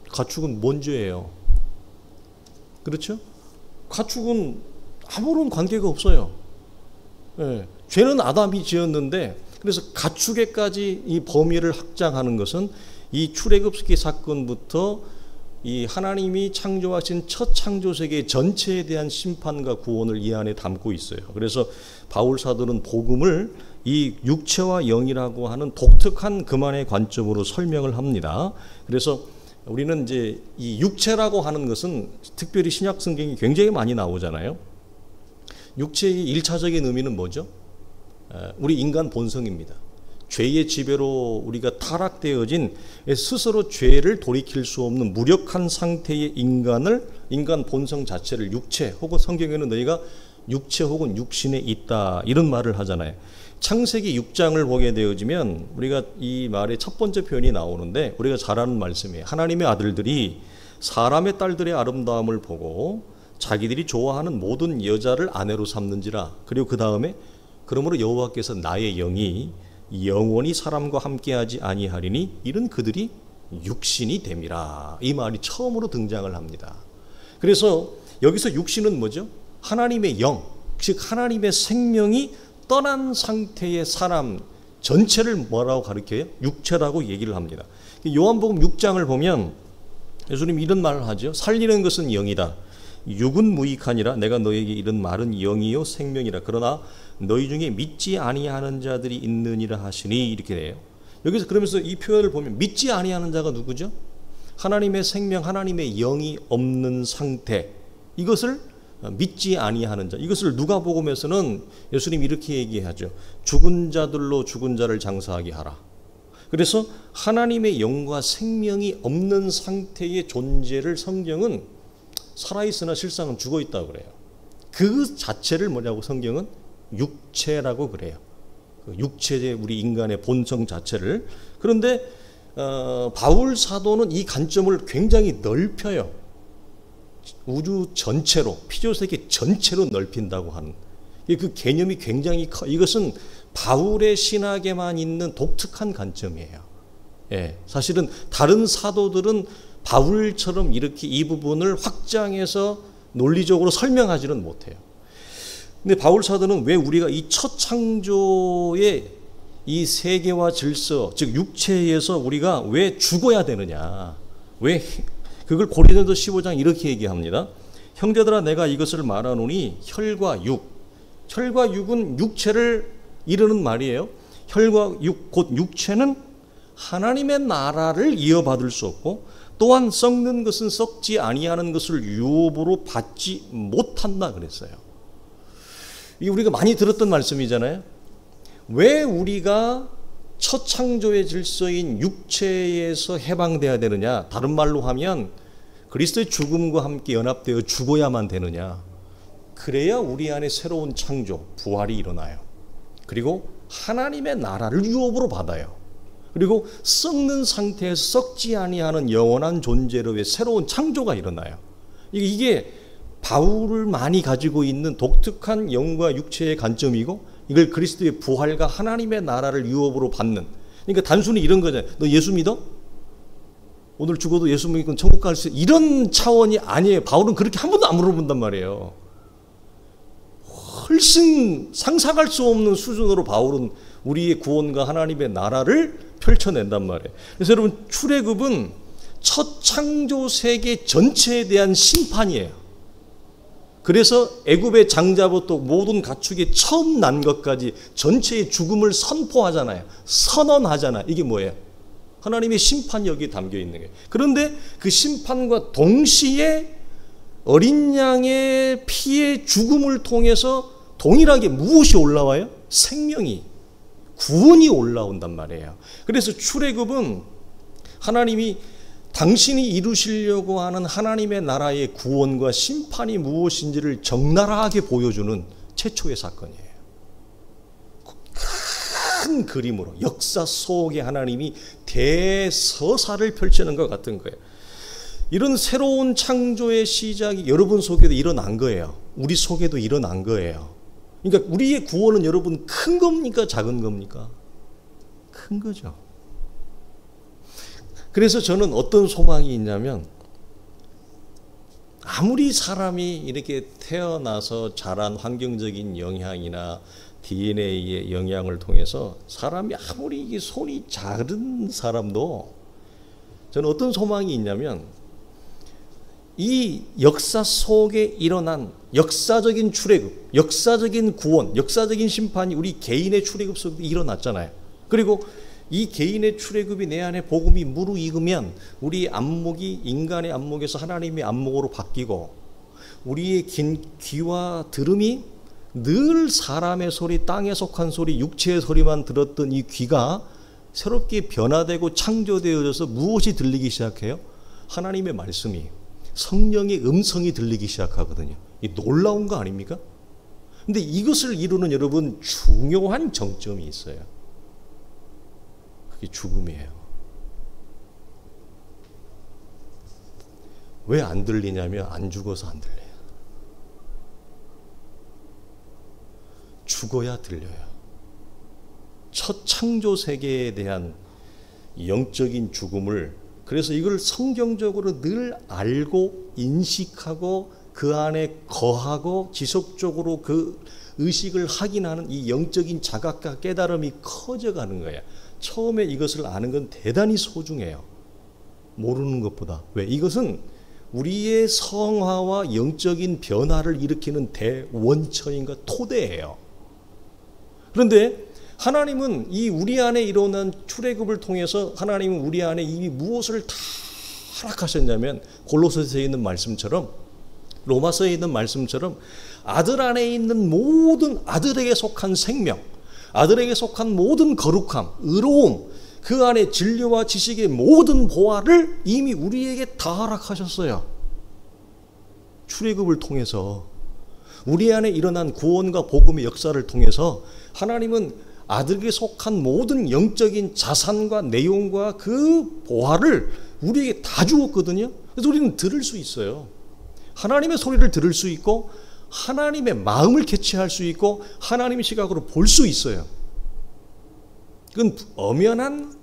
가축은 뭔 죄예요? 그렇죠? 가축은 아무런 관계가 없어요. 예, 죄는 아담이 지었는데, 그래서 가축에까지 이 범위를 확장하는 것은 이 출애굽기 사건부터 이 하나님이 창조하신 첫 창조세계 전체에 대한 심판과 구원을 이 안에 담고 있어요. 그래서 바울 사도는 복음을 이 육체와 영이라고 하는 독특한 그만의 관점으로 설명을 합니다. 그래서 우리는 이제 이 육체라고 하는 것은 특별히 신약 성경이 굉장히 많이 나오잖아요. 육체의 일차적인 의미는 뭐죠? 우리 인간 본성입니다. 죄의 지배로 우리가 타락되어진 스스로 죄를 돌이킬 수 없는 무력한 상태의 인간 본성 자체를 육체, 혹은 성경에는 너희가 육체 혹은 육신에 있다, 이런 말을 하잖아요. 창세기 6장을 보게 되어지면 우리가 이 말의 첫 번째 표현이 나오는데, 우리가 잘 아는 말씀이에요. 하나님의 아들들이 사람의 딸들의 아름다움을 보고 자기들이 좋아하는 모든 여자를 아내로 삼는지라. 그리고 그 다음에 그러므로 여호와께서 나의 영이 영원히 사람과 함께하지 아니하리니 이는 그들이 육신이 됨이라. 이 말이 처음으로 등장을 합니다. 그래서 여기서 육신은 뭐죠? 하나님의 영, 즉 하나님의 생명이 떠난 상태의 사람 전체를 뭐라고 가르쳐요? 육체라고 얘기를 합니다. 요한복음 6장을 보면 예수님이 이런 말을 하죠. 살리는 것은 영이다. 육은 무익하니라. 내가 너에게 이른 말은 영이요 생명이라. 그러나 너희 중에 믿지 아니하는 자들이 있느니라 하시니, 이렇게 돼요. 여기서 그러면서 이 표현을 보면 믿지 아니하는 자가 누구죠? 하나님의 생명, 하나님의 영이 없는 상태, 이것을 믿지 아니하는 자. 이것을 누가복음에서는 예수님이 이렇게 얘기하죠. 죽은 자들로 죽은 자를 장사하게 하라. 그래서 하나님의 영과 생명이 없는 상태의 존재를 성경은 살아있으나 실상은 죽어있다고 그래요. 그 자체를 뭐냐고 성경은 육체라고 그래요. 육체의 우리 인간의 본성 자체를. 그런데 바울 사도는 이 관점을 굉장히 넓혀요. 우주 전체로, 피조세계 전체로 넓힌다고 하는 그 개념이 굉장히 커. 이것은 바울의 신학에만 있는 독특한 관점이에요. 예, 사실은 다른 사도들은 바울처럼 이렇게 이 부분을 확장해서 논리적으로 설명하지는 못해요. 근데 바울 사도는 왜 우리가 이 첫 창조의 이 세계와 질서, 즉 육체에서 우리가 왜 죽어야 되느냐, 왜 그걸 고린도서 15장 이렇게 얘기합니다. 형제들아 내가 이것을 말하노니 혈과 육은 육체를 이르는 말이에요. 혈과 육, 곧 육체는 하나님의 나라를 이어받을 수 없고 또한 썩는 것은 썩지 아니하는 것을 유업으로 받지 못한다 그랬어요. 이게 우리가 많이 들었던 말씀이잖아요. 왜 우리가 첫 창조의 질서인 육체에서 해방돼야 되느냐? 다른 말로 하면 그리스도의 죽음과 함께 연합되어 죽어야만 되느냐? 그래야 우리 안에 새로운 창조, 부활이 일어나요. 그리고 하나님의 나라를 유업으로 받아요. 그리고 썩는 상태에서 썩지 아니하는 영원한 존재로의 새로운 창조가 일어나요. 이게 바울을 많이 가지고 있는 독특한 영과 육체의 관점이고 이걸 그리스도의 부활과 하나님의 나라를 유업으로 받는, 그러니까 단순히 이런 거잖아요. 너 예수 믿어? 오늘 죽어도 예수 믿고 천국 갈 수 있어? 이런 차원이 아니에요. 바울은 그렇게 한 번도 안 물어본단 말이에요. 훨씬 상상할 수 없는 수준으로 바울은 우리의 구원과 하나님의 나라를 펼쳐낸단 말이에요. 그래서 여러분 출애굽은 첫 창조 세계 전체에 대한 심판이에요. 그래서 애굽의 장자부터 모든 가축이 처음 난 것까지 전체의 죽음을 선포하잖아요. 선언하잖아요. 이게 뭐예요? 하나님의 심판이 여기에 담겨 있는 거예요. 그런데 그 심판과 동시에 어린 양의 피의 죽음을 통해서 동일하게 무엇이 올라와요? 생명이, 구원이 올라온단 말이에요. 그래서 출애굽은 하나님이 당신이 이루시려고 하는 하나님의 나라의 구원과 심판이 무엇인지를 적나라하게 보여주는 최초의 사건이에요. 큰 그림으로 역사 속에 하나님이 대서사를 펼치는 것 같은 거예요. 이런 새로운 창조의 시작이 여러분 속에도 일어난 거예요. 우리 속에도 일어난 거예요. 그러니까 우리의 구원은 여러분 큰 겁니까? 작은 겁니까? 큰 거죠. 그래서 저는 어떤 소망이 있냐면 아무리 사람이 이렇게 태어나서 자란 환경적인 영향이나 DNA의 영향을 통해서 사람이 아무리 손이 작은 사람도 저는 어떤 소망이 있냐면 이 역사 속에 일어난 역사적인 출애굽, 역사적인 구원, 역사적인 심판이 우리 개인의 출애굽 속에 일어났잖아요. 그리고 이 개인의 출애굽이 내 안에 복음이 무르익으면 우리 안목이 인간의 안목에서 하나님의 안목으로 바뀌고 우리의 귀와 들음이 늘 사람의 소리, 땅에 속한 소리, 육체의 소리만 들었던 이 귀가 새롭게 변화되고 창조되어져서 무엇이 들리기 시작해요? 하나님의 말씀이, 성령의 음성이 들리기 시작하거든요. 이 놀라운 거 아닙니까? 근데 이것을 이루는 여러분 중요한 정점이 있어요. 그게 죽음이에요. 왜 안 들리냐면 안 죽어서 안 들려요. 죽어야 들려요. 첫 창조 세계에 대한 영적인 죽음을, 그래서 이걸 성경적으로 늘 알고 인식하고 그 안에 거하고 지속적으로 그 의식을 확인하는 이 영적인 자각과 깨달음이 커져가는 거예요. 처음에 이것을 아는 건 대단히 소중해요. 모르는 것보다. 왜? 이것은 우리의 성화와 영적인 변화를 일으키는 대원천인과 토대예요. 그런데 하나님은 이 우리 안에 일어난 출애굽을 통해서 하나님은 우리 안에 이미 무엇을 다 허락하셨냐면 골로새서에 있는 말씀처럼, 로마서에 있는 말씀처럼 아들 안에 있는 모든 아들에게 속한 생명, 아들에게 속한 모든 거룩함, 의로움, 그 안에 진리와 지식의 모든 보화를 이미 우리에게 다 허락하셨어요. 출애굽을 통해서 우리 안에 일어난 구원과 복음의 역사를 통해서 하나님은 아들에게 속한 모든 영적인 자산과 내용과 그 보화를 우리에게 다 주었거든요. 그래서 우리는 들을 수 있어요. 하나님의 소리를 들을 수 있고 하나님의 마음을 캐치할 수 있고 하나님의 시각으로 볼 수 있어요. 그건 엄연한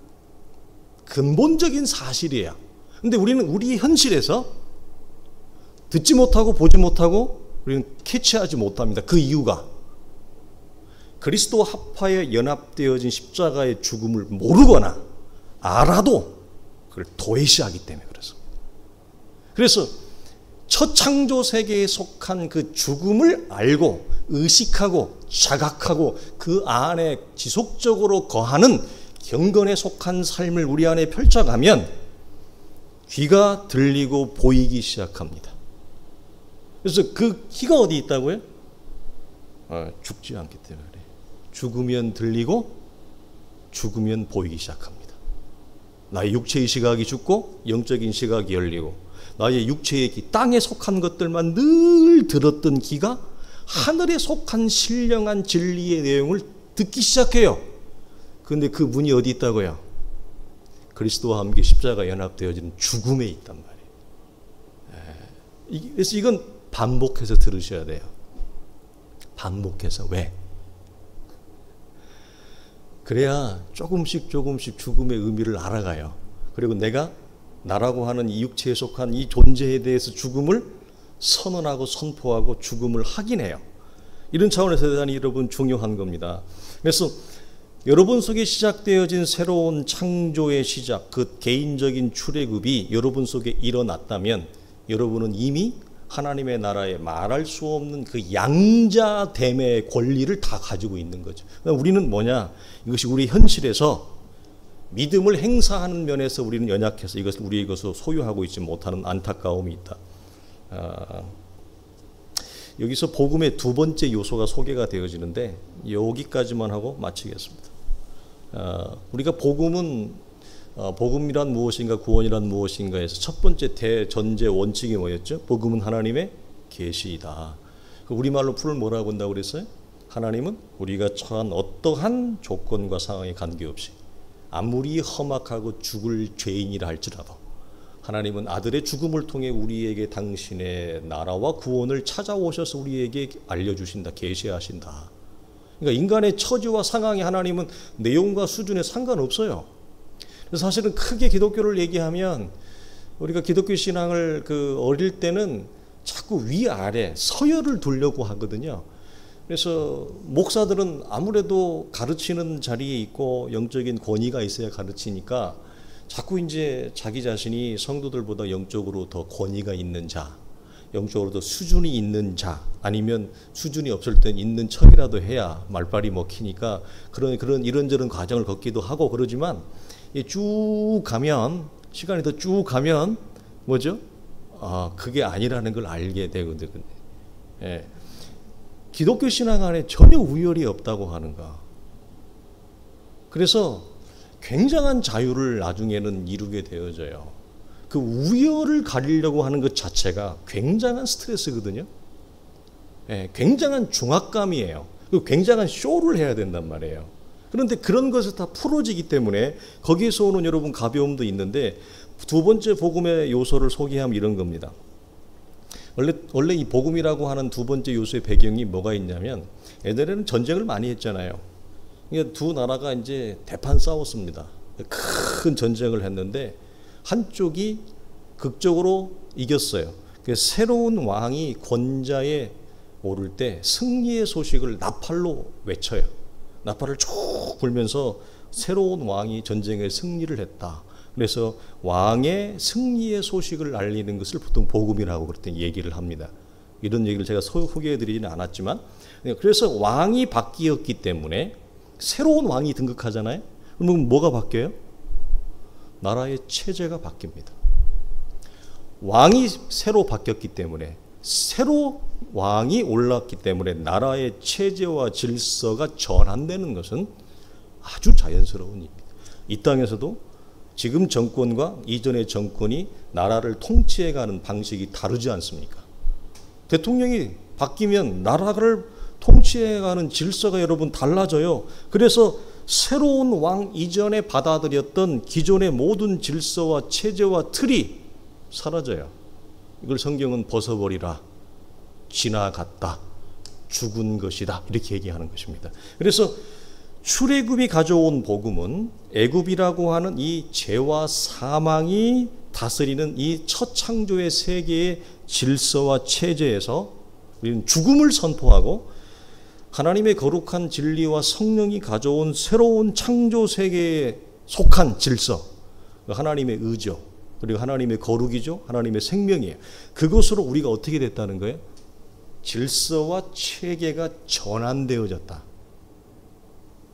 근본적인 사실이에요. 근데 우리는 우리 현실에서 듣지 못하고 보지 못하고 우리는 캐치하지 못합니다. 그 이유가 그리스도와 합하여 연합되어진 십자가의 죽음을 모르거나 알아도 그걸 도외시하기 때문에 그래서 첫 창조 세계에 속한 그 죽음을 알고 의식하고 자각하고 그 안에 지속적으로 거하는 경건에 속한 삶을 우리 안에 펼쳐가면 귀가 들리고 보이기 시작합니다. 그래서 그 귀가 어디 있다고요? 죽지 않기 때문에 그래요. 죽으면 들리고 죽으면 보이기 시작합니다. 나의 육체의 시각이 죽고 영적인 시각이 열리고 나의 육체의 귀, 땅에 속한 것들만 늘 들었던 귀가 하늘에 속한 신령한 진리의 내용을 듣기 시작해요. 그런데 그 문이 어디 있다고요? 그리스도와 함께 십자가 연합되어지는 죽음에 있단 말이에요. 그래서 이건 반복해서 들으셔야 돼요. 반복해서. 왜? 그래야 조금씩 죽음의 의미를 알아가요. 그리고 내가 나라고 하는 이 육체에 속한 이 존재에 대해서 죽음을 선언하고 선포하고 죽음을 확인해요. 이런 차원에서 대단히 여러분 중요한 겁니다. 그래서 여러분 속에 시작되어진 새로운 창조의 시작, 그 개인적인 출애굽이 여러분 속에 일어났다면 여러분은 이미 하나님의 나라에 말할 수 없는 그 양자됨의 권리를 다 가지고 있는 거죠. 우리는 뭐냐? 이것이 우리 현실에서 믿음을 행사하는 면에서 우리는 연약해서 이것을 우리의 것으로 소유하고 있지 못하는 안타까움이 있다. 여기서 복음의 두 번째 요소가 소개가 되어지는데 여기까지만 하고 마치겠습니다. 우리가 복음이란 무엇인가 구원이란 무엇인가 해서 첫 번째 대전제 원칙이 뭐였죠? 복음은 하나님의 계시이다. 우리말로 풀을 뭐라고 한다고 그랬어요? 하나님은 우리가 처한 어떠한 조건과 상황에 관계없이 아무리 험악하고 죽을 죄인이라 할지라도 하나님은 아들의 죽음을 통해 우리에게 당신의 나라와 구원을 찾아오셔서 우리에게 알려주신다, 계시하신다. 그러니까 인간의 처지와 상황이 하나님은 내용과 수준에 상관없어요. 그래서 사실은 크게 기독교를 얘기하면 우리가 기독교 신앙을 어릴 때는 자꾸 위아래 서열을 두려고 하거든요. 그래서 목사들은 아무래도 가르치는 자리에 있고 영적인 권위가 있어야 가르치니까 자꾸 이제 자기 자신이 성도들보다 영적으로 더 권위가 있는 자, 영적으로 더 수준이 있는 자, 아니면 수준이 없을 땐 있는 척이라도 해야 말빨이 먹히니까 그런 이런저런 과정을 걷기도 하고 그러지만 쭉 가면 시간이 더 쭉 가면 뭐죠? 그게 아니라는 걸 알게 되거든요. 예. 기독교 신앙 안에 전혀 우열이 없다고 하는가. 그래서 굉장한 자유를 나중에는 이루게 되어져요. 그 우열을 가리려고 하는 것 자체가 굉장한 스트레스거든요. 예, 굉장한 중압감이에요. 그리고 굉장한 쇼를 해야 된단 말이에요. 그런데 그런 것이 다 풀어지기 때문에 거기에서 오는 여러분 가벼움도 있는데 두 번째 복음의 요소를 소개하면 이런 겁니다. 원래 이 복음이라고 하는 두 번째 요소의 배경이 뭐가 있냐면 예전에는 전쟁을 많이 했잖아요. 그러니까 두 나라가 이제 대판 싸웠습니다. 큰 전쟁을 했는데 한쪽이 극적으로 이겼어요. 새로운 왕이 권자에 오를 때 승리의 소식을 나팔로 외쳐요. 나팔을 쭉 불면서 새로운 왕이 전쟁에 승리를 했다. 그래서 왕의 승리의 소식을 알리는 것을 보통 복음이라고 그렇게 얘기를 합니다. 이런 얘기를 제가 소개해드리지는 않았지만, 그래서 왕이 바뀌었기 때문에 새로운 왕이 등극하잖아요. 그러면 뭐가 바뀌어요? 나라의 체제가 바뀝니다. 왕이 새로 바뀌었기 때문에, 새로 왕이 올랐기 때문에 나라의 체제와 질서가 전환되는 것은 아주 자연스러운 일입니다. 이 땅에서도 지금 정권과 이전의 정권이 나라를 통치해가는 방식이 다르지 않습니까? 대통령이 바뀌면 나라를 통치해가는 질서가 여러분 달라져요. 그래서 새로운 왕 이전에 받아들였던 기존의 모든 질서와 체제와 틀이 사라져요. 이걸 성경은 벗어버리라, 지나갔다, 죽은 것이다 이렇게 얘기하는 것입니다. 그래서 출애굽이 가져온 복음은 애굽이라고 하는 이 죄와 사망이 다스리는 이 첫 창조의 세계의 질서와 체제에서 우리는 죽음을 선포하고 하나님의 거룩한 진리와 성령이 가져온 새로운 창조 세계에 속한 질서, 하나님의 의죠. 그리고 하나님의 거룩이죠. 하나님의 생명이에요. 그것으로 우리가 어떻게 됐다는 거예요? 질서와 체계가 전환되어졌다.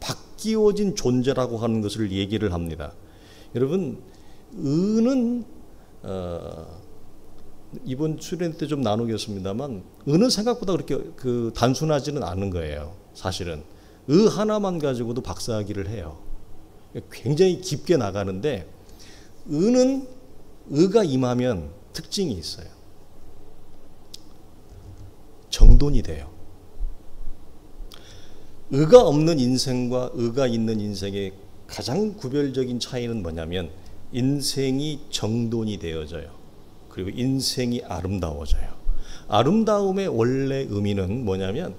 바뀌어진 존재라고 하는 것을 얘기를 합니다. 여러분, 의는 이번 수련 때 좀 나누겠습니다만, 의는 생각보다 그렇게 단순하지는 않은 거예요. 사실은 의 하나만 가지고도 박사학위를 해요. 굉장히 깊게 나가는데, 의는 의가 임하면 특징이 있어요. 정돈이 돼요. 의가 없는 인생과 의가 있는 인생의 가장 구별적인 차이는 뭐냐면, 인생이 정돈이 되어져요. 그리고 인생이 아름다워져요. 아름다움의 원래 의미는 뭐냐면,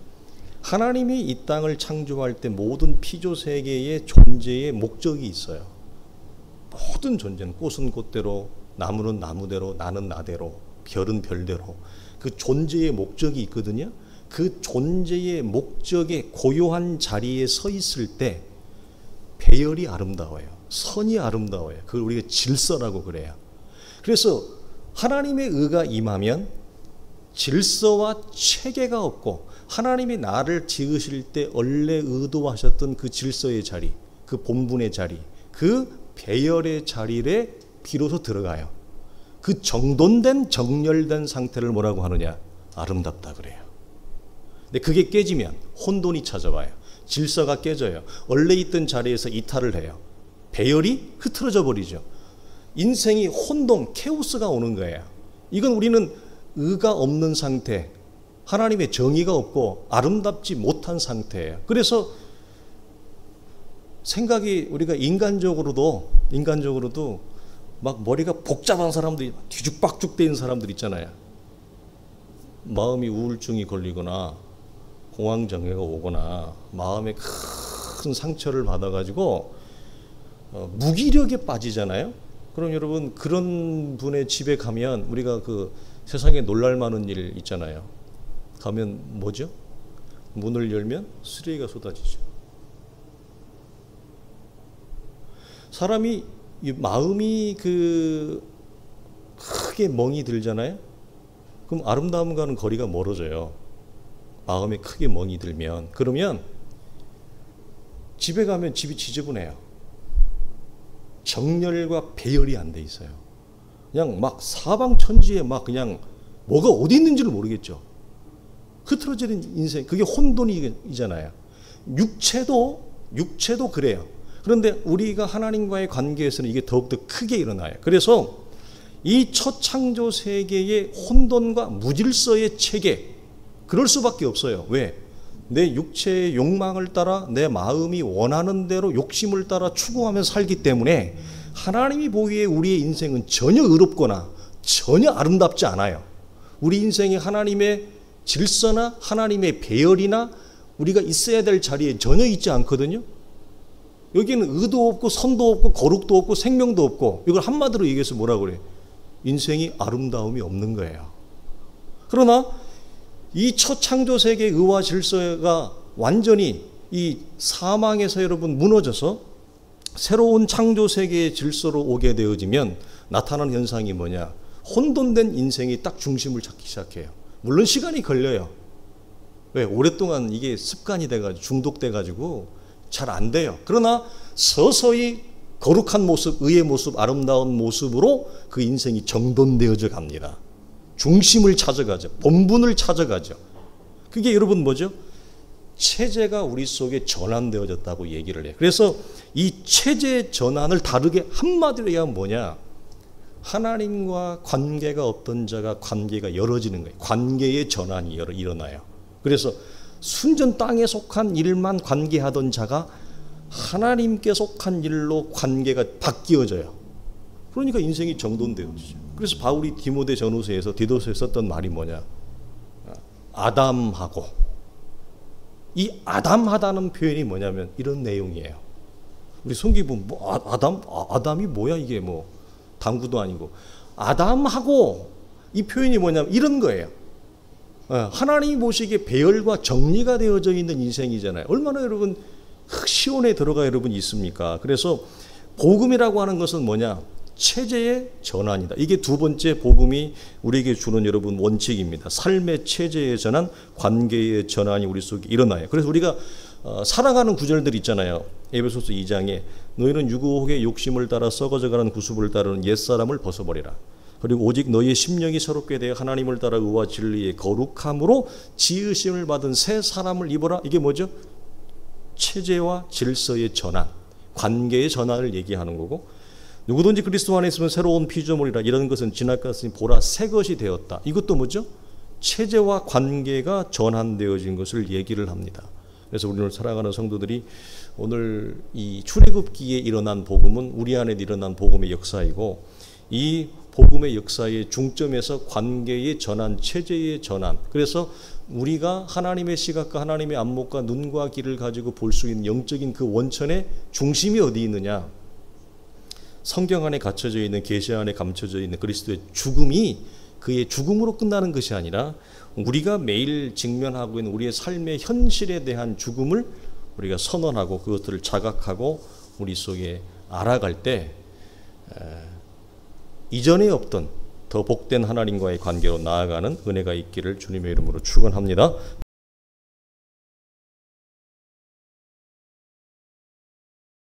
하나님이 이 땅을 창조할 때 모든 피조 세계의 존재의 목적이 있어요. 모든 존재는, 꽃은 꽃대로, 나무는 나무대로, 나는 나대로, 별은 별대로 그 존재의 목적이 있거든요. 그 존재의 목적의 고요한 자리에 서 있을 때 배열이 아름다워요. 선이 아름다워요. 그걸 우리가 질서라고 그래요. 그래서 하나님의 의가 임하면 질서와 체계가 없고, 하나님이 나를 지으실 때 원래 의도하셨던 그 질서의 자리, 그 본분의 자리, 그 배열의 자리에 비로소 들어가요. 그 정돈된, 정렬된 상태를 뭐라고 하느냐? 아름답다 그래요. 근데 그게 깨지면 혼돈이 찾아와요. 질서가 깨져요. 원래 있던 자리에서 이탈을 해요. 배열이 흐트러져 버리죠. 인생이 혼돈, 케오스가 오는 거예요. 이건 우리는 의가 없는 상태, 하나님의 정의가 없고 아름답지 못한 상태예요. 그래서 생각이, 우리가 인간적으로도 막 머리가 복잡한 사람들이, 뒤죽박죽 되는 사람들 있잖아요. 마음이 우울증이 걸리거나 공황장애가 오거나 마음에 큰 상처를 받아가지고 무기력에 빠지잖아요. 그럼 여러분, 그런 분의 집에 가면, 우리가 그 세상에 놀랄 만한 일 있잖아요. 가면 뭐죠? 문을 열면 쓰레기가 쏟아지죠. 사람이 마음이 크게 멍이 들잖아요. 그럼 아름다움과는 거리가 멀어져요. 마음에 크게 멍이 들면. 그러면 집에 가면 집이 지저분해요. 정렬과 배열이 안 돼 있어요. 그냥 막 사방천지에 막 그냥 뭐가 어디 있는지를 모르겠죠. 흐트러지는 인생, 그게 혼돈이잖아요. 육체도 그래요. 그런데 우리가 하나님과의 관계에서는 이게 더욱더 크게 일어나요. 그래서 이 첫 창조 세계의 혼돈과 무질서의 체계, 그럴 수밖에 없어요. 왜? 내 육체의 욕망을 따라, 내 마음이 원하는 대로 욕심을 따라 추구하며 살기 때문에 하나님이 보기에 우리의 인생은 전혀 의롭거나 전혀 아름답지 않아요. 우리 인생이 하나님의 질서나 하나님의 배열이나 우리가 있어야 될 자리에 전혀 있지 않거든요. 여기는 의도 없고 선도 없고 거룩도 없고 생명도 없고, 이걸 한마디로 얘기해서 뭐라고 그래요? 인생이 아름다움이 없는 거예요. 그러나 이 첫 창조 세계의 의와 질서가 완전히 이 사망에서 여러분 무너져서 새로운 창조 세계의 질서로 오게 되어지면 나타나는 현상이 뭐냐? 혼돈된 인생이 딱 중심을 찾기 시작해요. 물론 시간이 걸려요. 왜? 오랫동안 이게 습관이 돼가지고 중독돼가지고 잘 안 돼요. 그러나 서서히 거룩한 모습, 의의 모습, 아름다운 모습으로 그 인생이 정돈되어져 갑니다. 중심을 찾아가죠. 본분을 찾아가죠. 그게 여러분 뭐죠? 체제가 우리 속에 전환되어졌다고 얘기를 해요. 그래서 이 체제 전환을 다르게 한마디로 얘기하면 뭐냐? 하나님과 관계가 없던 자가 관계가 열어지는 거예요. 관계의 전환이 일어나요. 그래서 순전 땅에 속한 일만 관계하던 자가 하나님께 속한 일로 관계가 바뀌어져요. 그러니까 인생이 정돈되어지죠. 그래서 바울이 디도서에 썼던 말이 뭐냐? 아담하고, 이 아담하다는 표현이 뭐냐면 이런 내용이에요. 우리 성기 보면 아담이 뭐야 이게 뭐 당구도 아니고 아담하고 이 표현이 뭐냐면 이런 거예요. 하나님이 보시기에 배열과 정리가 되어져 있는 인생이잖아요. 얼마나 여러분 시온에 들어가 여러분 있습니까? 그래서 복음이라고 하는 것은 뭐냐? 체제의 전환이다. 이게 두 번째 복음이 우리에게 주는 여러분 원칙입니다. 삶의 체제의 전환, 관계의 전환이 우리 속에 일어나요. 그래서 우리가 살아가는 구절들 있잖아요. 에베소서 2장에 너희는 유혹의 욕심을 따라 썩어져가는 구습을 따르는 옛사람을 벗어버리라. 그리고 오직 너희의 심령이 새롭게 되어 하나님을 따라 의와 진리의 거룩함으로 지으심을 받은 새 사람을 입어라. 이게 뭐죠? 체제와 질서의 전환, 관계의 전환을 얘기하는 거고, 누구든지 그리스도 안에 있으면 새로운 피조물이라. 이런 것은 지나갔으니 보라 새 것이 되었다. 이것도 뭐죠? 체제와 관계가 전환되어진 것을 얘기를 합니다. 그래서 우리를 살아가는 성도들이 오늘 이 출애굽기에 일어난 복음은 우리 안에 일어난 복음의 역사이고, 이 복음의 역사의 중점에서 관계의 전환, 체제의 전환. 그래서 우리가 하나님의 시각과 하나님의 안목과 눈과 귀를 가지고 볼 수 있는 영적인 그 원천의 중심이 어디 있느냐? 성경 안에 갇혀져 있는, 계시 안에 감춰져 있는 그리스도의 죽음이 그의 죽음으로 끝나는 것이 아니라 우리가 매일 직면하고 있는 우리의 삶의 현실에 대한 죽음을 우리가 선언하고 그것들을 자각하고 우리 속에 알아갈 때 이전에 없던 더 복된 하나님과의 관계로 나아가는 은혜가 있기를 주님의 이름으로 축원합니다.